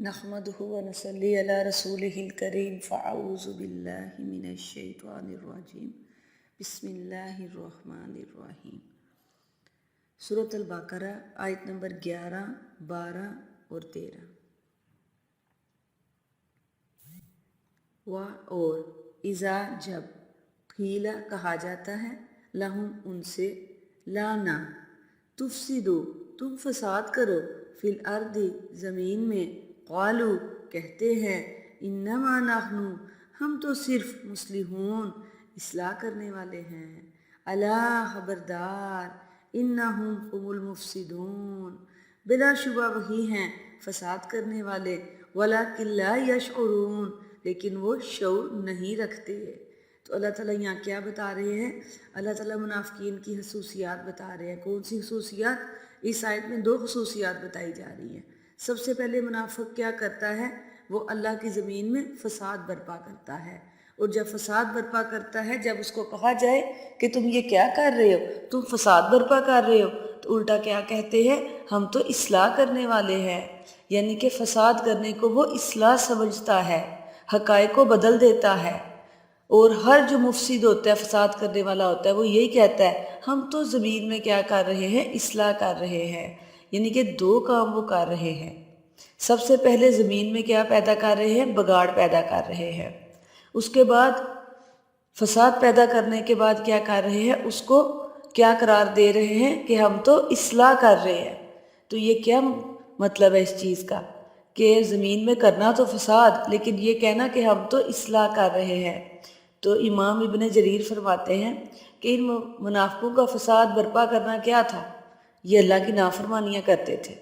نحمده ونصلي على رسوله الكريم فاعوذ بالله من الشیطان الرجیم بسم اللہ الرحمن الرحیم۔ سورۃ البقرہ آیت نمبر 11، 12 اور 13۔ اور اذا جب قیلا کہا جاتا ہے لہم ان سے لا نہ تفسدو تم فساد کرو فی الارض زمین میں قالو کہتے ہیں انما نحن ہم تو صرف مصلحون اصلاح کرنے والے ہیں، الا خبردار انہم هم المفسدون بلا شبہ وہی ہیں فساد کرنے والے، ولکن لا یشعرون لیکن وہ شعور نہیں رکھتے۔ تو اللہ تعالیٰ یہاں کیا بتا رہے ہیں؟ اللہ تعالیٰ منافقین کی خصوصیات بتا رہے ہیں۔ کون سی خصوصیات؟ اس آیت میں 2 خصوصیات بتائی جا رہی ہیں۔ سب سے پہلے منافق کیا کرتا ہے؟ وہ اللہ کی زمین میں فساد برپا کرتا ہے، اور جب فساد برپا کرتا ہے، جب اس کو کہا جائے کہ تم یہ کیا کر رہے ہو، تم فساد برپا کر رہے ہو، تو الٹا کیا کہتے ہیں؟ ہم تو اصلاح کرنے والے ہیں۔ یعنی کہ فساد کرنے کو وہ اصلاح سمجھتا ہے، حقائق کو بدل دیتا ہے۔ اور ہر جو مفسد ہوتا ہے، فساد کرنے والا ہوتا ہے، وہ یہی کہتا ہے ہم تو زمین میں کیا کر رہے ہیں؟ اصلاح کر رہے ہیں۔ یعنی کہ 2 کام وہ کر رہے ہیں۔ سب سے پہلے زمین میں کیا پیدا کر رہے ہیں؟ بگاڑ پیدا کر رہے ہیں۔ اس کے بعد فساد پیدا کرنے کے بعد کیا کر رہے ہیں؟ اس کو کیا قرار دے رہے ہیں کہ ہم تو اصلاح کر رہے ہیں۔ تو یہ کیا مطلب ہے اس چیز کا کہ زمین میں کرنا تو فساد، لیکن یہ کہنا کہ ہم تو اصلاح کر رہے ہیں۔ تو امام ابن جریر فرماتے ہیں کہ ان منافقوں کا فساد برپا کرنا کیا تھا؟ یہ اللہ کی نافرمانیاں کرتے تھے۔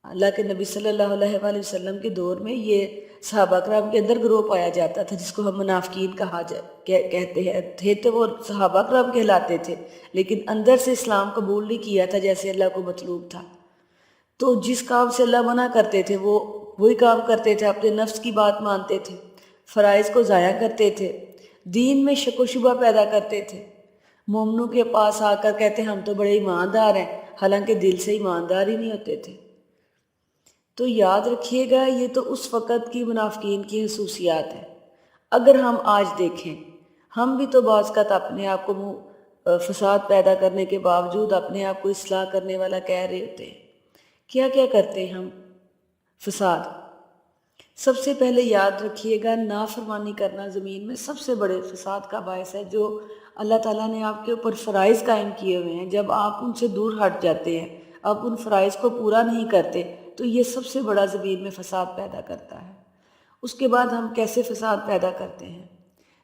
اللہ کے نبی صلی اللہ علیہ وآلہ وسلم کے دور میں یہ صحابہ کرام کے اندر گروہ پایا جاتا تھا، جس کو ہم منافقین کہتے ہیں۔ تھے تو وہ صحابہ کرام کہلاتے تھے، لیکن اندر سے اسلام قبول نہیں کیا تھا جیسے اللہ کو مطلوب تھا۔ تو جس کام سے اللہ منع کرتے تھے وہ وہی کام کرتے تھے، اپنے نفس کی بات مانتے تھے، فرائض کو ضائع کرتے تھے، دین میں شک و شبہ پیدا کرتے تھے۔ مومنوں کے پاس آ کر کہتے ہم تو بڑے ایماندار ہیں، حالانکہ دل سے ایماندار ہی نہیں ہوتے تھے۔ تو یاد رکھیے گا، یہ تو اس وقت کی منافقین کی خصوصیات ہیں۔ اگر ہم آج دیکھیں، ہم بھی تو بعض اوقات اپنے آپ کو فساد پیدا کرنے کے باوجود اپنے آپ کو اصلاح کرنے والا کہہ رہے ہوتے ہیں۔ کیا کیا کرتے ہیں ہم؟ فساد سب سے پہلے یاد رکھیے گا، نافرمانی کرنا زمین میں سب سے بڑے فساد کا باعث ہے۔ جو اللہ تعالیٰ نے آپ کے اوپر فرائض قائم کیے ہوئے ہیں، جب آپ ان سے دور ہٹ جاتے ہیں، آپ ان فرائض کو پورا نہیں کرتے، تو یہ سب سے بڑا زمین میں فساد پیدا کرتا ہے۔ اس کے بعد ہم کیسے فساد پیدا کرتے ہیں؟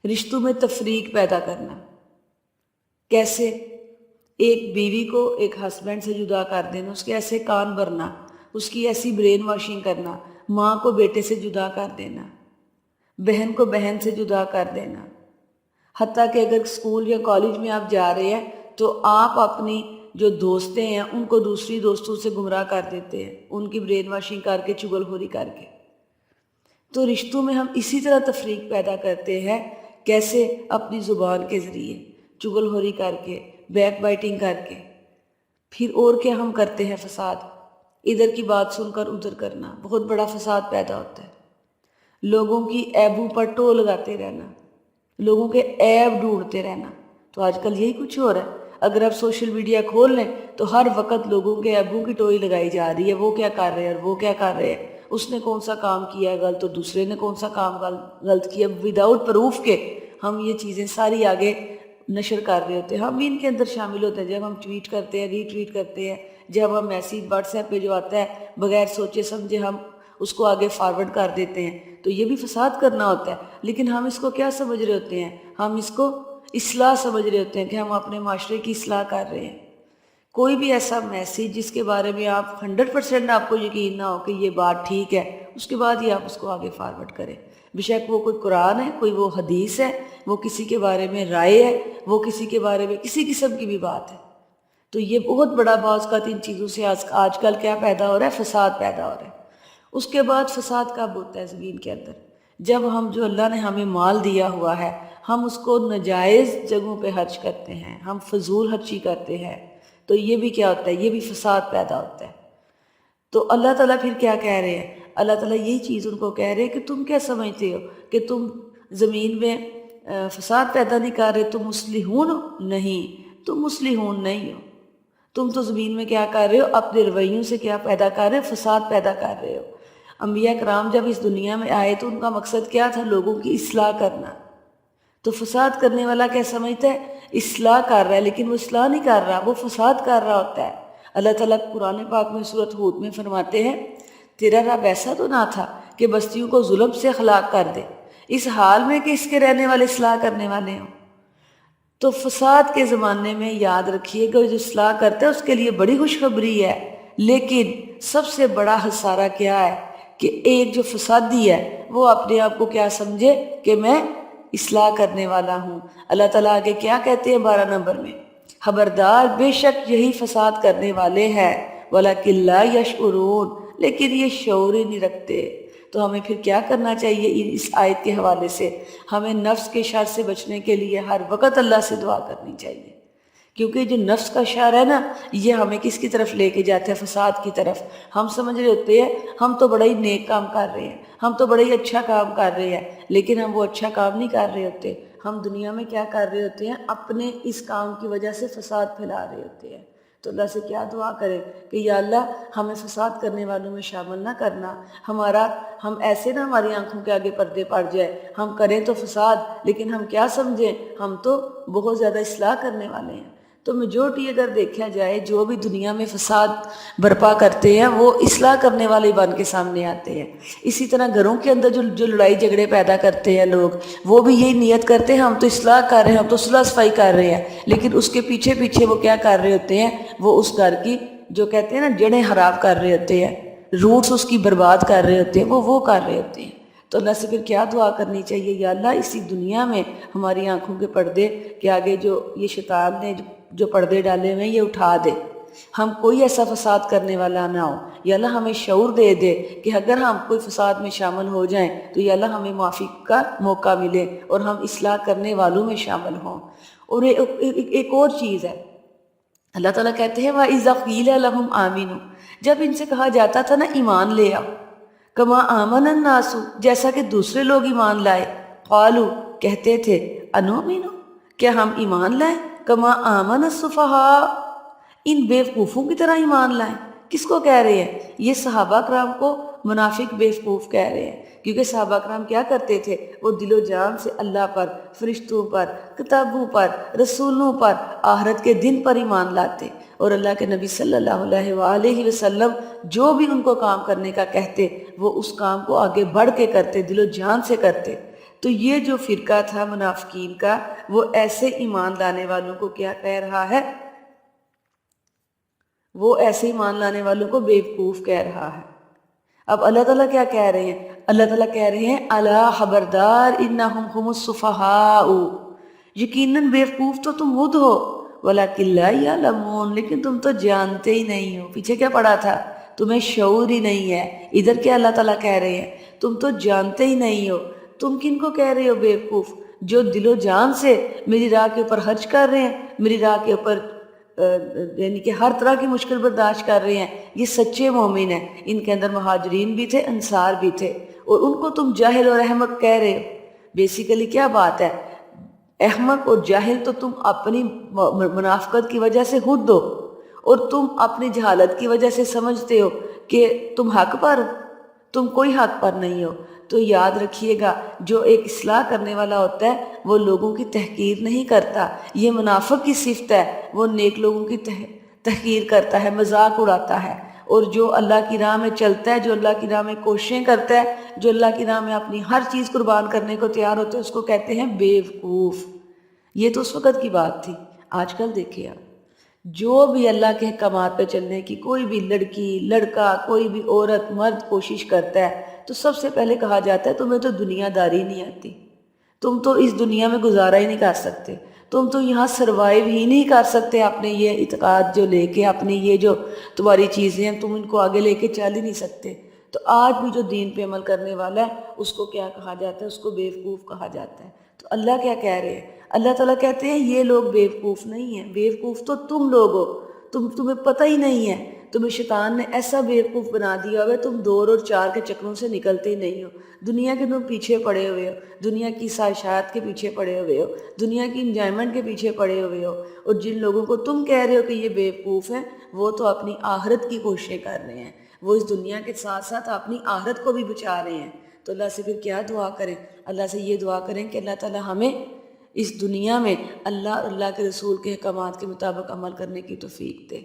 رشتوں میں تفریق پیدا کرنا۔ کیسے؟ ایک بیوی کو ایک ہسبینڈ سے جدا کر دینا، اس کے ایسے کان بھرنا، اس کی ایسی برین واشنگ کرنا، ماں کو بیٹے سے جدا کر دینا، بہن کو بہن سے جدا کر دینا۔ حتیٰ کہ اگر اسکول یا کالج میں آپ جا رہے ہیں تو آپ اپنی جو دوستیں ہیں ان کو دوسری دوستوں سے گمراہ کر دیتے ہیں، ان کی برین واشنگ کر کے، چغل خوری کر کے۔ تو رشتوں میں ہم اسی طرح تفریق پیدا کرتے ہیں۔ کیسے؟ اپنی زبان کے ذریعے، چغل خوری کر کے، بیک بائٹنگ کر کے۔ پھر اور کیا ہم کرتے ہیں فساد؟ ادھر کی بات سن کر ادھر کرنا، بہت بڑا فساد پیدا ہوتا ہے۔ لوگوں کی عیبوں پر ٹو لگاتے رہنا، لوگوں کے عیب ڈھونڈتے رہنا۔ تو آج کل یہی کچھ ہو رہا ہے۔ اگر آپ سوشل میڈیا کھول لیں تو ہر وقت لوگوں کے عیبوں کی ٹوئی لگائی جا رہی ہے، وہ کیا کر رہے ہیں اور وہ کیا کر رہے ہیں، اس نے کون سا کام کیا ہے غلط اور دوسرے نے کون سا کام غلط کیا، وداؤٹ پروف کے ہم یہ چیزیں ساری آگے نشر کر رہے ہوتے ہیں۔ ہم بھی ان کے اندر شامل ہوتے ہیں۔ جب ہم ٹویٹ کرتے ہیں، ری ٹویٹ کرتے ہیں، جب ہم میسیج واٹس ایپ پہ جو آتا ہے بغیر سوچے سمجھے ہم اس کو آگے فارورڈ کر دیتے ہیں، تو یہ بھی فساد کرنا ہوتا ہے۔ لیکن ہم اس کو کیا سمجھ رہے ہوتے ہیں؟ ہم اس کو اصلاح سمجھ رہے ہوتے ہیں کہ ہم اپنے معاشرے کی اصلاح کر رہے ہیں۔ کوئی بھی ایسا میسیج جس کے بارے میں آپ 100% آپ کو یقین نہ ہو کہ یہ بات ٹھیک ہے، اس کے بعد ہی آپ اس کو آگے فارورڈ کریں، بے شک وہ کوئی قرآن ہے، کوئی وہ حدیث ہے، وہ کسی کے بارے میں رائے ہے، وہ کسی کے بارے میں کسی قسم کی بھی بات ہے۔ تو یہ بہت بڑا بعض کا ان چیزوں سے آج کل کیا پیدا ہو رہا ہے؟ فساد پیدا ہو رہا ہے۔ اس کے بعد فساد کب ہوتا ہے زمین کے اندر؟ جب ہم جو اللہ نے ہمیں مال دیا ہوا ہے، ہم اس کو ناجائز جگہوں پہ خرچ کرتے ہیں، ہم فضول خرچی کرتے ہیں، تو یہ بھی کیا ہوتا ہے؟ یہ بھی فساد پیدا ہوتا ہے۔ تو اللہ تعالیٰ پھر کیا کہہ رہے ہیں؟ اللہ تعالیٰ یہی چیز ان کو کہہ رہے ہیں کہ تم کیا سمجھتے ہو کہ تم زمین میں فساد پیدا نہیں کر رہے، تم مصلحون نہیں، تم مصلحون نہیں ہو، تم تو زمین میں کیا کر رہے ہو؟ اپنے رویوں سے کیا پیدا کر رہے ہو؟ فساد پیدا کر رہے ہو۔ انبیاء کرام جب اس دنیا میں آئے تو ان کا مقصد کیا تھا؟ لوگوں کی اصلاح کرنا۔ تو فساد کرنے والا کیا سمجھتا ہے؟ اصلاح کر رہا ہے، لیکن وہ اصلاح نہیں کر رہا، وہ فساد کر رہا ہوتا ہے۔ اللہ تعالیٰ قرآن پاک میں سورۃ ہود میں فرماتے ہیں تیرا رب ایسا تو نہ تھا کہ بستیوں کو ظلم سے ہلاک کر دے، اس حال میں کہ اس کے رہنے والے اصلاح کرنے والے ہوں۔ تو فساد کے زمانے میں یاد رکھیے کہ جو اصلاح کرتا ہے اس کے لیے بڑی خوشخبری ہے، لیکن سب سے بڑا خسارہ کیا ہے کہ ایک جو فسادی ہے وہ اپنے آپ کو کیا سمجھے کہ میں اصلاح کرنے والا ہوں۔ اللہ تعالیٰ آگے کیا کہتے ہیں 12 نمبر میں؟ خبردار بے شک یہی فساد کرنے والے ہیں وَلَكِنْ لَا يَشْعُرُونَ، لیکن یہ شعور ہی نہیں رکھتے۔ تو ہمیں پھر کیا کرنا چاہیے اس آیت کے حوالے سے؟ ہمیں نفس کے شر سے بچنے کے لیے ہر وقت اللہ سے دعا کرنی چاہیے، کیونکہ جو نفس کا شر ہے نا، یہ ہمیں کس کی طرف لے کے جاتا ہے؟ فساد کی طرف۔ ہم سمجھ رہے ہوتے ہیں ہم تو بڑا ہی نیک کام کر رہے ہیں، ہم تو بڑا ہی اچھا کام کر رہے ہیں، لیکن ہم وہ اچھا کام نہیں کر رہے ہوتے۔ ہم دنیا میں کیا کر رہے ہوتے ہیں؟ اپنے اس کام کی وجہ سے فساد پھیلا رہے ہوتے ہیں۔ تو اللہ سے کیا دعا کریں کہ یا اللہ ہمیں فساد کرنے والوں میں شامل نہ کرنا، ہم ایسے نہ ہماری آنکھوں کے آگے پردے پڑ جائے، ہم کریں تو فساد لیکن ہم کیا سمجھیں؟ ہم تو بہت زیادہ اصلاح کرنے والے ہیں۔ تو میجورٹی اگر دیکھا جائے جو بھی دنیا میں فساد برپا کرتے ہیں وہ اصلاح کرنے والے بن کے سامنے آتے ہیں۔ اسی طرح گھروں کے اندر جو لڑائی جھگڑے پیدا کرتے ہیں لوگ، وہ بھی یہی نیت کرتے ہیں ہم تو اصلاح کر رہے ہیں، ہم تو صلح صفائی کر رہے ہیں، لیکن اس کے پیچھے پیچھے وہ کیا کر رہے ہوتے ہیں؟ وہ اس گھر کی جو کہتے ہیں نا جڑیں خراب کر رہے ہوتے ہیں، روٹس اس کی برباد کر رہے ہوتے ہیں، وہ کر رہے ہوتے ہیں۔ تو اللہ سے پھر کیا دعا کرنی چاہیے؟ یا اللہ اسی دنیا میں ہماری آنکھوں کے پردے کے آگے جو یہ شیطان نے جو پردے ڈالے ہوئے ہیں یہ اٹھا دے، ہم کوئی ایسا فساد کرنے والا نہ ہو۔ یا اللہ ہمیں شعور دے دے کہ اگر ہم کوئی فساد میں شامل ہو جائیں تو یا اللہ ہمیں معافی کا موقع ملے اور ہم اصلاح کرنے والوں میں شامل ہوں۔ اور ایک اور چیز ہے، اللہ تعالیٰ کہتے ہیں وَإِذَا قِيلَ لَهُمْ آمِنُوا، جب ان سے کہا جاتا تھا نا ایمان لے آؤ، کما آمن الناس، جیسا کہ دوسرے لوگ ایمان لائے، قالوا کہتے تھے انؤمن، کیا ہم ایمان لائیں؟ کما آمن السفہاء، ان بیوقوفوں کی طرح ایمان لائیں۔ کس کو کہہ رہے ہیں؟ یہ صحابہ کرام کو منافق بیوقوف کہہ رہے ہیں، کیونکہ صحابہ کرام کیا کرتے تھے؟ وہ دل و جان سے اللہ پر، فرشتوں پر، کتابوں پر، رسولوں پر، آخرت کے دن پر ایمان لاتے، اور اللہ کے نبی صلی اللہ علیہ وآلہ وسلم جو بھی ان کو کام کرنے کا کہتے وہ اس کام کو آگے بڑھ کے کرتے، دل و جان سے کرتے۔ تو یہ جو فرقہ تھا منافقین کا، وہ ایسے ایمان لانے والوں کو کیا کہہ رہا ہے؟ وہ ایسے ایمان لانے والوں کو بیوقوف کہہ رہا ہے۔ اب اللہ تعالیٰ کیا کہہ رہے ہیں؟ اللہ تعالیٰ کہہ رہے ہیں الا خبردار انہم هم السفہاء، یقیناً بیوقوف تو تم خود ہو، ولکن لا یعلمون، لیکن تم تو جانتے ہی نہیں ہو۔ پیچھے کیا پڑھا تھا؟ تمہیں شعور ہی نہیں ہے۔ ادھر کیا اللہ تعالیٰ کہہ رہے ہیں؟ تم تو جانتے ہی نہیں ہو۔ تم کن کو کہہ رہے ہو بیوقوف؟ جو دل و جان سے میری راہ کے اوپر حج کر رہے ہیں، میری راہ کے اوپر یعنی کہ ہر طرح کی مشکل برداشت کر رہے ہیں، یہ سچے مومن ہیں۔ ان کے اندر مہاجرین بھی تھے، انصار بھی تھے، اور ان کو تم جاہل اور احمق کہہ رہے ہو۔ بیسیکلی کیا بات ہے؟ احمق اور جاہل تو تم اپنی منافقت کی وجہ سے خود دو، اور تم اپنی جہالت کی وجہ سے سمجھتے ہو کہ تم حق پر ہو، تم کوئی حق پر نہیں ہو۔ تو یاد رکھیے گا جو ایک اصلاح کرنے والا ہوتا ہے وہ لوگوں کی تحقیر نہیں کرتا، یہ منافق کی صفت ہے، وہ نیک لوگوں کی تحقیر کرتا ہے، مذاق اڑاتا ہے۔ اور جو اللہ کی راہ میں چلتا ہے، جو اللہ کی راہ میں کوششیں کرتا ہے، جو اللہ کی راہ میں اپنی ہر چیز قربان کرنے کو تیار ہوتے ہیں، اس کو کہتے ہیں بیوقوف۔ یہ تو اس وقت کی بات تھی، آج کل دیکھیں آپ جو بھی اللہ کے احکامات پہ چلنے کی کوئی بھی لڑکی لڑکا، کوئی بھی عورت مرد کوشش کرتا ہے تو سب سے پہلے کہا جاتا ہے تمہیں تو دنیا داری نہیں آتی، تم تو اس دنیا میں گزارا ہی نہیں کر سکتے، تم تو یہاں سروائیو ہی نہیں کر سکتے اپنے یہ اعتقاد جو لے کے، اپنی یہ جو تمہاری چیزیں ہیں تم ان کو آگے لے کے چل ہی نہیں سکتے۔ تو آج بھی جو دین پہ عمل کرنے والا ہے اس کو کیا کہا جاتا ہے؟ اس کو بیوقوف کہا جاتا ہے۔ تو اللہ کیا کہہ رہے ہیں؟ اللہ تعالیٰ کہتے ہیں یہ لوگ بیوقوف نہیں ہیں، بیوقوف تو تم لوگ ہو، تمہیں پتہ ہی نہیں ہے، تمہیں شیطان نے ایسا بیوقوف بنا دیا ہوا تم 2 اور 4 کے چکروں سے نکلتے ہی نہیں ہو، دنیا کے تم پیچھے پڑے ہوئے ہو، دنیا کی خواہشات کے پیچھے پڑے ہوئے ہو، دنیا کی انجوائمنٹ کے پیچھے پڑے ہوئے ہو، اور جن لوگوں کو تم کہہ رہے ہو کہ یہ بیوقوف ہیں وہ تو اپنی آخرت کی کوششیں کر رہے ہیں، وہ اس دنیا کے ساتھ ساتھ اپنی آخرت کو بھی بچا رہے ہیں۔ تو اللہ سے پھر کیا دعا کریں؟ اللہ سے یہ دعا کریں کہ اللہ تعالی ہمیں اس دنیا میں اللہ اور اللہ کے رسول کے احکامات کے مطابق عمل کرنے کی توفیق دے،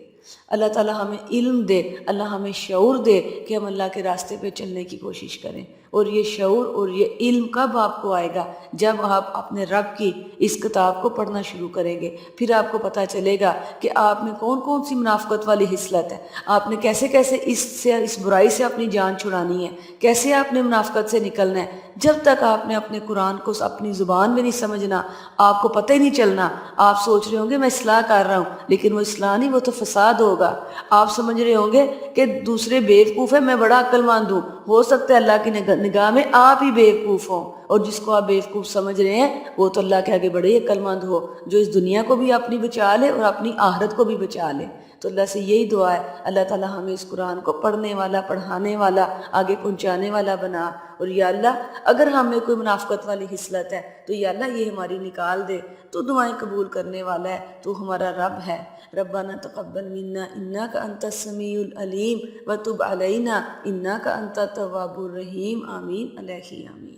اللہ تعالی ہمیں علم دے، اللہ ہمیں شعور دے کہ ہم اللہ کے راستے پہ چلنے کی کوشش کریں۔ اور یہ شعور اور یہ علم کب آپ کو آئے گا؟ جب آپ اپنے رب کی اس کتاب کو پڑھنا شروع کریں گے، پھر آپ کو پتہ چلے گا کہ آپ میں کون کون سی منافقت والی خصلت ہے، آپ نے کیسے کیسے اس برائی سے اپنی جان چھڑانی ہے، کیسے آپ نے منافقت سے نکلنا ہے۔ جب تک آپ نے اپنے قرآن کو اپنی زبان میں نہیں سمجھنا، آپ کو پتہ ہی نہیں چلنا، آپ سوچ رہے ہوں گے میں اصلاح کر رہا ہوں، لیکن وہ اصلاح نہیں، وہ تو فساد ہوگا۔ آپ سمجھ رہے ہوں گے کہ دوسرے بیوقوف ہیں، میں بڑا عقل مند ہوں، ہو سکتا ہے اللہ کی نگاہ میں آپ ہی بیوقوف ہوں، اور جس کو آپ بیوقوف سمجھ رہے ہیں وہ تو اللہ کے آگے بڑے عقل مند ہو، جو اس دنیا کو بھی اپنی بچا لے اور اپنی آخرت کو بھی بچا لے۔ تو اللہ سے یہی دعا ہے، اللہ تعالیٰ ہمیں اس قرآن کو پڑھنے والا، پڑھانے والا، آگے پہنچانے والا بنا، اور یا اللہ اگر ہم میں کوئی منافقت والی خصلت ہے تو یا اللہ یہ ہماری نکال دے، تو دعائیں قبول کرنے والا ہے، تو ہمارا رب ہے۔ ربنا تقبل منا انک انت السمیع العلیم وتب علینا انک انت التواب الرحیم، آمین الہ آمین۔